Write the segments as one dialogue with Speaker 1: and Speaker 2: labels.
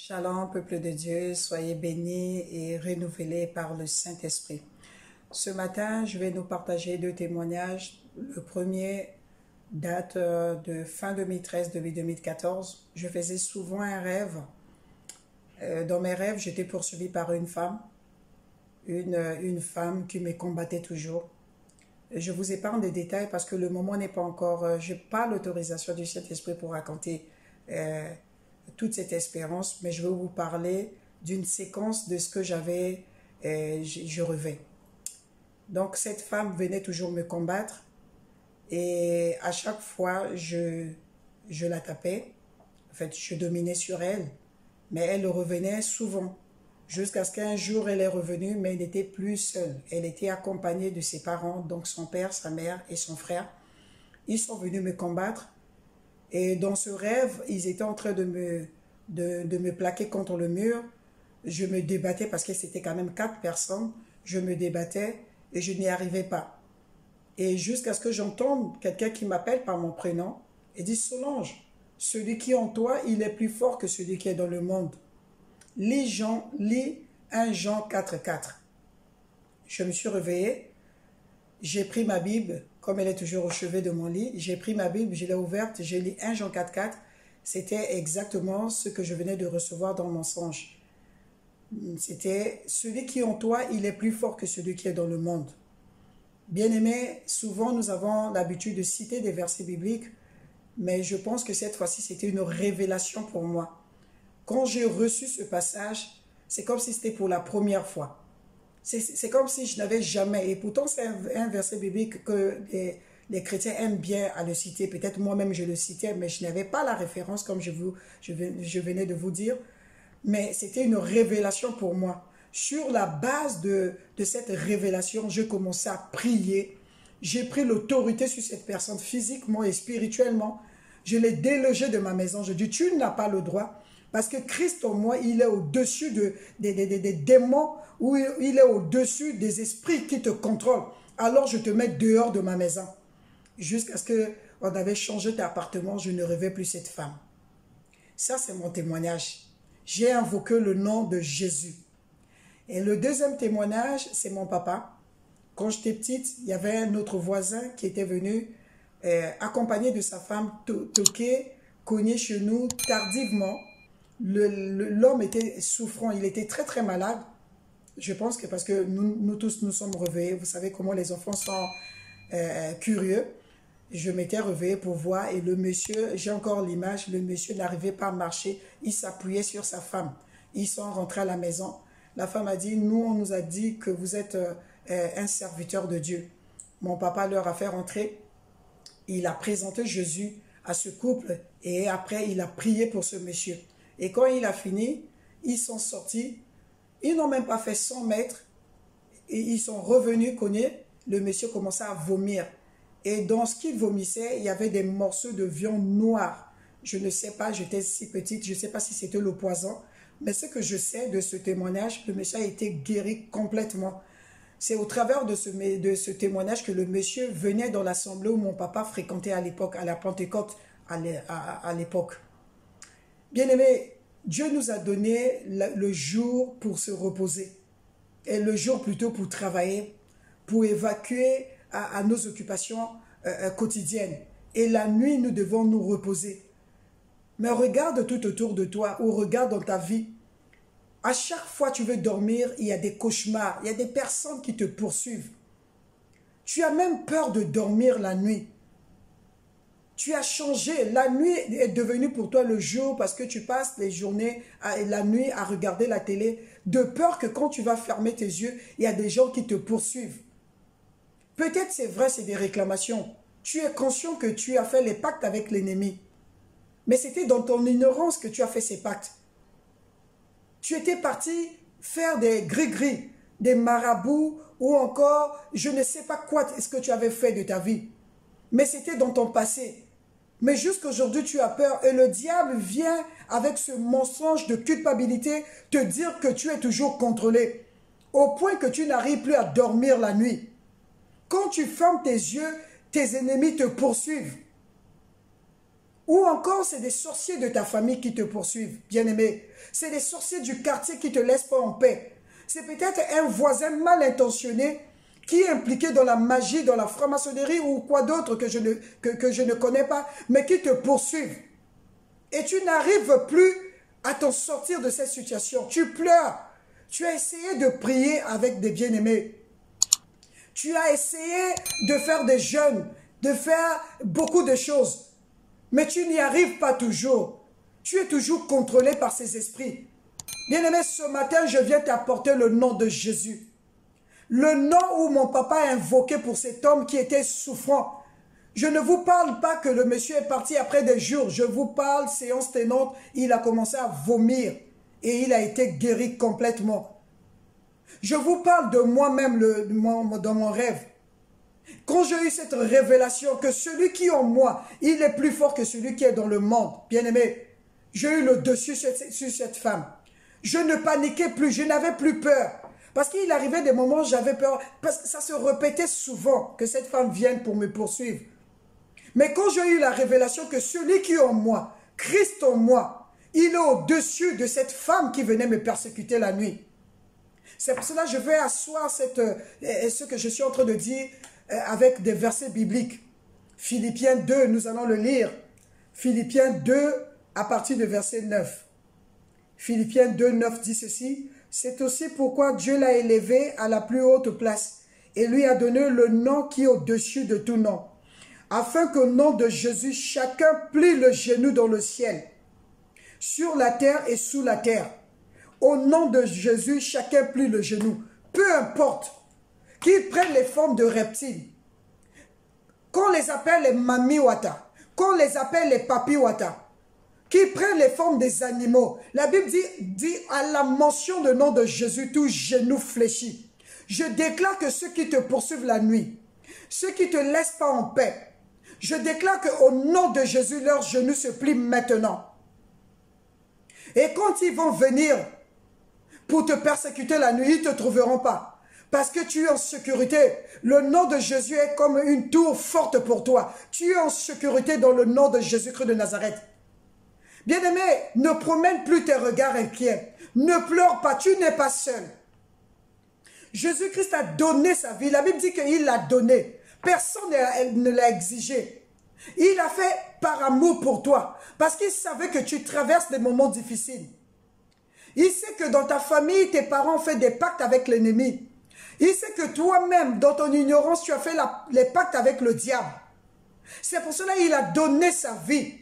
Speaker 1: Shalom, peuple de Dieu, soyez bénis et renouvelés par le Saint-Esprit. Ce matin, je vais nous partager deux témoignages. Le premier date de fin 2013, début 2014. Je faisais souvent un rêve. Dans mes rêves, j'étais poursuivie par une femme qui me combattait toujours. Je vous épargne des détails parce que le moment n'est pas encore... je n'ai pas l'autorisation du Saint-Esprit pour raconter toute cette espérance, mais je vais vous parler d'une séquence de ce que je rêvais. Donc cette femme venait toujours me combattre et à chaque fois je la tapais, en fait je dominais sur elle, mais elle revenait souvent, jusqu'à ce qu'un jour elle est revenue, mais elle n'était plus seule, elle était accompagnée de ses parents, donc son père, sa mère et son frère. Ils sont venus me combattre. Et dans ce rêve, ils étaient en train de me plaquer contre le mur. Je me débattais parce que c'était quand même 4 personnes. Je me débattais et je n'y arrivais pas. Et jusqu'à ce que j'entende quelqu'un qui m'appelle par mon prénom et dit « Solange, celui qui est en toi, il est plus fort que celui qui est dans le monde. » Lis 1 Jean 4,4. Je me suis réveillée. J'ai pris ma Bible, comme elle est toujours au chevet de mon lit, j'ai pris ma Bible, je l'ai ouverte, j'ai lu 1 Jean 4,4. C'était exactement ce que je venais de recevoir dans mon songe. C'était « Celui qui est en toi, il est plus fort que celui qui est dans le monde. » Bien-aimés, souvent nous avons l'habitude de citer des versets bibliques, mais je pense que cette fois-ci, c'était une révélation pour moi. Quand j'ai reçu ce passage, c'est comme si c'était pour la première fois. C'est comme si je n'avais jamais, et pourtant c'est un verset biblique que les chrétiens aiment bien à le citer, peut-être moi-même je le citais, mais je n'avais pas la référence comme je venais de vous dire, mais c'était une révélation pour moi. Sur la base de cette révélation, je commençais à prier, j'ai pris l'autorité sur cette personne physiquement et spirituellement, je l'ai délogée de ma maison, je dis tu n'as pas le droit, parce que Christ en moi, il est au-dessus des démons, ou il est au-dessus des esprits qui te contrôlent. Alors je te mets dehors de ma maison. Jusqu'à ce qu'on avait changé d'appartement, je ne rêvais plus cette femme. Ça, c'est mon témoignage. J'ai invoqué le nom de Jésus. Et le deuxième témoignage, c'est mon papa. Quand j'étais petite, il y avait un autre voisin qui était venu accompagné de sa femme toquer, cogner chez nous tardivement. L'homme était souffrant, il était très très malade. Je pense que parce que nous tous nous sommes réveillés, vous savez comment les enfants sont curieux. Je m'étais réveillée pour voir et le monsieur, j'ai encore l'image, le monsieur n'arrivait pas à marcher, il s'appuyait sur sa femme. Ils sont rentrés à la maison. La femme a dit, nous on nous a dit que vous êtes un serviteur de Dieu. Mon papa leur a fait rentrer, il a présenté Jésus à ce couple et après il a prié pour ce monsieur. Et quand il a fini, ils sont sortis. Ils n'ont même pas fait 100 mètres. Et ils sont revenus cogner. Le monsieur commençait à vomir. Et dans ce qu'il vomissait, il y avait des morceaux de viande noire. Je ne sais pas, j'étais si petite, je ne sais pas si c'était le poison. Mais ce que je sais de ce témoignage, le monsieur a été guéri complètement. C'est au travers de ce témoignage que le monsieur venait dans l'assemblée où mon papa fréquentait à l'époque, à la Pentecôte à l'époque. Bien-aimés, Dieu nous a donné le jour pour se reposer et le jour plutôt pour travailler, pour évacuer à nos occupations quotidiennes. Et la nuit, nous devons nous reposer. Mais regarde tout autour de toi ou regarde dans ta vie. À chaque fois que tu veux dormir, il y a des cauchemars, il y a des personnes qui te poursuivent. Tu as même peur de dormir la nuit. Tu as changé. La nuit est devenue pour toi le jour parce que tu passes les journées, la nuit à regarder la télé, de peur que quand tu vas fermer tes yeux, il y a des gens qui te poursuivent. Peut-être c'est vrai, c'est des réclamations. Tu es conscient que tu as fait les pactes avec l'ennemi. Mais c'était dans ton ignorance que tu as fait ces pactes. Tu étais parti faire des gris-gris, des marabouts ou encore, je ne sais pas quoi est-ce que tu avais fait de ta vie. Mais c'était dans ton passé. Mais jusqu'à aujourd'hui, tu as peur et le diable vient avec ce mensonge de culpabilité te dire que tu es toujours contrôlé, au point que tu n'arrives plus à dormir la nuit. Quand tu fermes tes yeux, tes ennemis te poursuivent. Ou encore, c'est des sorciers de ta famille qui te poursuivent, bien-aimé. C'est des sorciers du quartier qui ne te laissent pas en paix. C'est peut-être un voisin mal intentionné qui est impliqué dans la magie, dans la franc-maçonnerie ou quoi d'autre que je ne connais pas, mais qui te poursuivent. Et tu n'arrives plus à t'en sortir de cette situation. Tu pleures. Tu as essayé de prier avec des bien-aimés. Tu as essayé de faire des jeûnes, de faire beaucoup de choses. Mais tu n'y arrives pas toujours. Tu es toujours contrôlé par ces esprits. Bien-aimé, ce matin, je viens t'apporter le nom de Jésus. Le nom où mon papa a invoqué pour cet homme qui était souffrant. Je ne vous parle pas que le monsieur est parti après des jours. Je vous parle, séance tenante, il a commencé à vomir. Et il a été guéri complètement. Je vous parle de moi-même dans mon rêve. Quand j'ai eu cette révélation que celui qui est en moi, il est plus fort que celui qui est dans le monde. Bien-aimé, j'ai eu le dessus sur cette femme. Je ne paniquais plus, je n'avais plus peur. Parce qu'il arrivait des moments où j'avais peur. Parce que ça se répétait souvent que cette femme vienne pour me poursuivre. Mais quand j'ai eu la révélation que celui qui est en moi, Christ en moi, il est au-dessus de cette femme qui venait me persécuter la nuit. C'est pour cela que je vais asseoir ce que je suis en train de dire avec des versets bibliques. Philippiens 2, nous allons le lire. Philippiens 2, à partir de verset 9. Philippiens 2, 9 dit ceci. C'est aussi pourquoi Dieu l'a élevé à la plus haute place et lui a donné le nom qui est au-dessus de tout nom, afin qu'au nom de Jésus, chacun plie le genou dans le ciel, sur la terre et sous la terre. Au nom de Jésus, chacun plie le genou. Peu importe qu'ils prennent les formes de reptiles, qu'on les appelle les mamiwata, qu'on les appelle les papiwata, qui prennent les formes des animaux. La Bible dit à la mention du nom de Jésus, tout genou fléchit. Je déclare que ceux qui te poursuivent la nuit, ceux qui ne te laissent pas en paix, je déclare qu'au nom de Jésus, leurs genoux se plient maintenant. Et quand ils vont venir pour te persécuter la nuit, ils ne te trouveront pas. Parce que tu es en sécurité. Le nom de Jésus est comme une tour forte pour toi. Tu es en sécurité dans le nom de Jésus-Christ de Nazareth. Bien-aimé, ne promène plus tes regards inquiets. Ne pleure pas, tu n'es pas seul. Jésus-Christ a donné sa vie. La Bible dit qu'il l'a donné. Personne ne l'a exigé. Il a fait par amour pour toi. Parce qu'il savait que tu traverses des moments difficiles. Il sait que dans ta famille, tes parents ont fait des pactes avec l'ennemi. Il sait que toi-même, dans ton ignorance, tu as fait les pactes avec le diable. C'est pour cela qu'il a donné sa vie.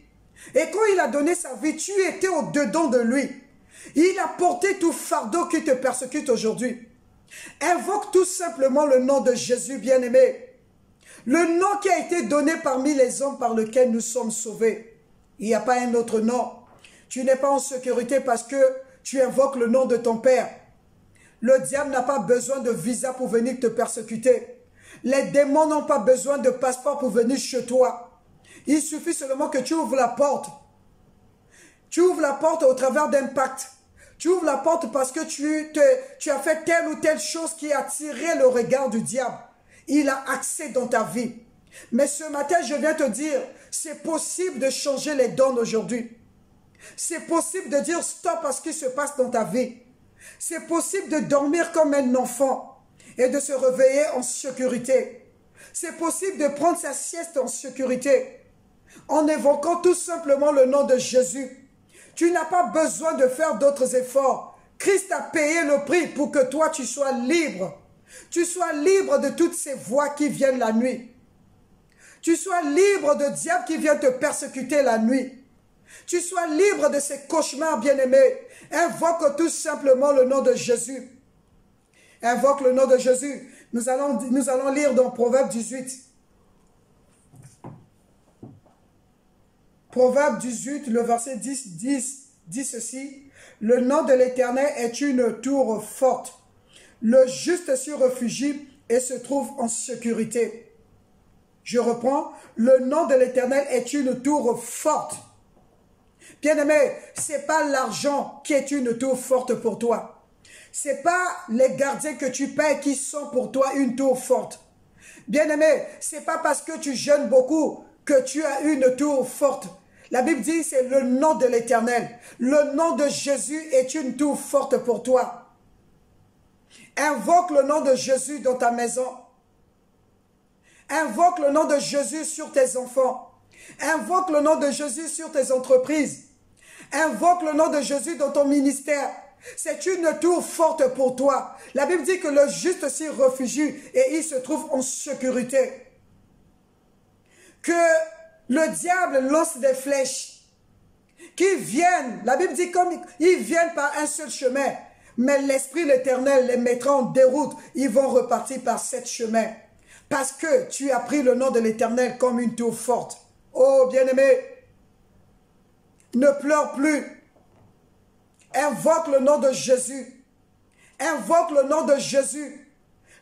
Speaker 1: Et quand il a donné sa vie, tu étais au-dedans de lui. Il a porté tout fardeau qui te persécute aujourd'hui. Invoque tout simplement le nom de Jésus, bien-aimé. Le nom qui a été donné parmi les hommes par lequel nous sommes sauvés. Il n'y a pas un autre nom. Tu n'es pas en sécurité parce que tu invoques le nom de ton Père. Le diable n'a pas besoin de visa pour venir te persécuter. Les démons n'ont pas besoin de passeport pour venir chez toi. Il suffit seulement que tu ouvres la porte. Tu ouvres la porte au travers d'un pacte. Tu ouvres la porte parce que tu as fait telle ou telle chose qui a attiré le regard du diable. Il a accès dans ta vie. Mais ce matin, je viens te dire, c'est possible de changer les dons d'aujourd'hui. C'est possible de dire stop à ce qui se passe dans ta vie. C'est possible de dormir comme un enfant et de se réveiller en sécurité. C'est possible de prendre sa sieste en sécurité en évoquant tout simplement le nom de Jésus. Tu n'as pas besoin de faire d'autres efforts. Christ a payé le prix pour que toi tu sois libre. Tu sois libre de toutes ces voix qui viennent la nuit. Tu sois libre de diable qui vient te persécuter la nuit. Tu sois libre de ces cauchemars, bien-aimés. Invoque tout simplement le nom de Jésus. Invoque le nom de Jésus. Nous allons lire dans Proverbe 18. Proverbe 18, le verset 10 dit ceci. Le nom de l'Éternel est une tour forte. Le juste s'y réfugie et se trouve en sécurité. Je reprends. Le nom de l'Éternel est une tour forte. Bien-aimé, ce n'est pas l'argent qui est une tour forte pour toi. Ce n'est pas les gardiens que tu payes qui sont pour toi une tour forte. Bien-aimé, ce n'est pas parce que tu jeûnes beaucoup que tu as une tour forte. La Bible dit c'est le nom de l'Éternel. Le nom de Jésus est une tour forte pour toi. Invoque le nom de Jésus dans ta maison. Invoque le nom de Jésus sur tes enfants. Invoque le nom de Jésus sur tes entreprises. Invoque le nom de Jésus dans ton ministère. C'est une tour forte pour toi. La Bible dit que le juste s'y réfugie et il se trouve en sécurité. Que le diable lance des flèches qui viennent. La Bible dit comme ils viennent par un seul chemin. Mais l'Esprit l'Éternel les mettra en déroute. Ils vont repartir par 7 chemins. Parce que tu as pris le nom de l'Éternel comme une tour forte. Oh bien-aimé, ne pleure plus. Invoque le nom de Jésus. Invoque le nom de Jésus.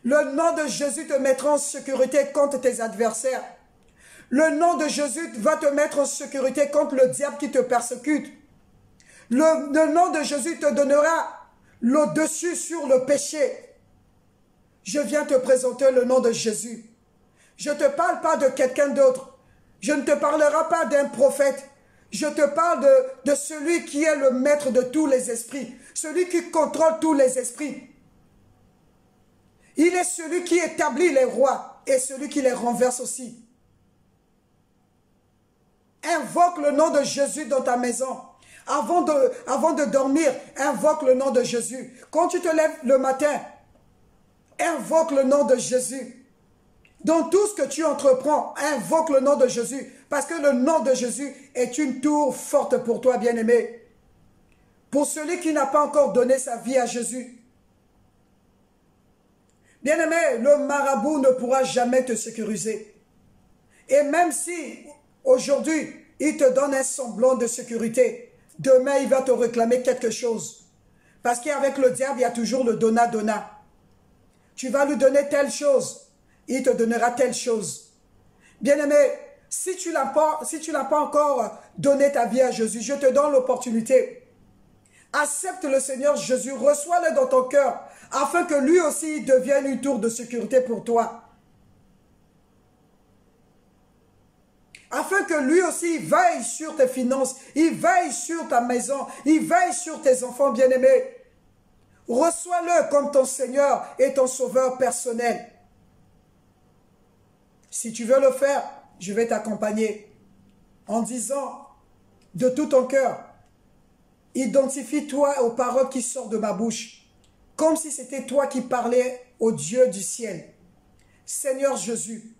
Speaker 1: Le nom de Jésus te mettra en sécurité contre tes adversaires. Le nom de Jésus va te mettre en sécurité contre le diable qui te persécute. Le nom de Jésus te donnera le dessus sur le péché. Je viens te présenter le nom de Jésus. Je ne te parle pas de quelqu'un d'autre. Je ne te parlerai pas d'un prophète. Je te parle de celui qui est le maître de tous les esprits. Celui qui contrôle tous les esprits. Il est celui qui établit les rois et celui qui les renverse aussi. Invoque le nom de Jésus dans ta maison. Avant de dormir, invoque le nom de Jésus. Quand tu te lèves le matin, invoque le nom de Jésus. Dans tout ce que tu entreprends, invoque le nom de Jésus. Parce que le nom de Jésus est une tour forte pour toi, bien-aimé. Pour celui qui n'a pas encore donné sa vie à Jésus. Bien-aimé, le marabout ne pourra jamais te sécuriser. Et même si aujourd'hui, il te donne un semblant de sécurité, demain, il va te réclamer quelque chose. Parce qu'avec le diable, il y a toujours le donna-donna. Tu vas lui donner telle chose, il te donnera telle chose. Bien-aimé, si tu n'as pas encore donné ta vie à Jésus, je te donne l'opportunité. Accepte le Seigneur Jésus, reçois-le dans ton cœur, afin que lui aussi devienne une tour de sécurité pour toi. Afin que lui aussi veille sur tes finances, il veille sur ta maison, il veille sur tes enfants bien-aimés. Reçois-le comme ton Seigneur et ton Sauveur personnel. Si tu veux le faire, je vais t'accompagner en disant de tout ton cœur, identifie-toi aux paroles qui sortent de ma bouche, comme si c'était toi qui parlais au Dieu du ciel. Seigneur Jésus,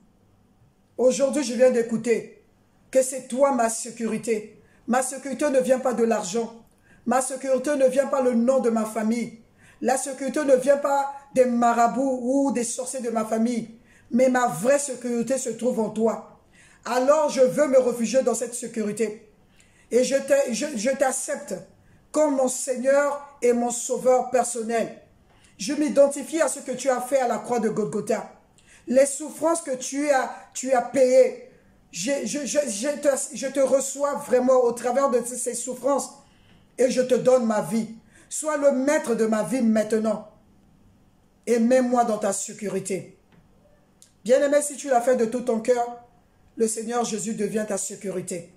Speaker 1: aujourd'hui je viens d'écouter que c'est toi ma sécurité. Ma sécurité ne vient pas de l'argent. Ma sécurité ne vient pas le nom de ma famille. La sécurité ne vient pas des marabouts ou des sorciers de ma famille. Mais ma vraie sécurité se trouve en toi. Alors je veux me réfugier dans cette sécurité. Et je t'accepte comme mon Seigneur et mon Sauveur personnel. Je m'identifie à ce que tu as fait à la croix de Golgotha. Les souffrances que tu as payées. Je te reçois vraiment au travers de ces souffrances et je te donne ma vie. Sois le maître de ma vie maintenant et mets-moi dans ta sécurité. Bien-aimé, si tu l'as fait de tout ton cœur, le Seigneur Jésus devient ta sécurité.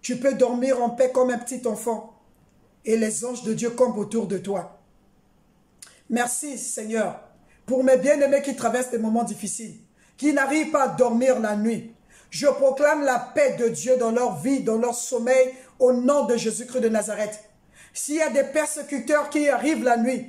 Speaker 1: Tu peux dormir en paix comme un petit enfant et les anges de Dieu campent autour de toi. Merci Seigneur pour mes bien-aimés qui traversent des moments difficiles, qui n'arrivent pas à dormir la nuit. Je proclame la paix de Dieu dans leur vie, dans leur sommeil, au nom de Jésus-Christ de Nazareth. S'il y a des persécuteurs qui arrivent la nuit,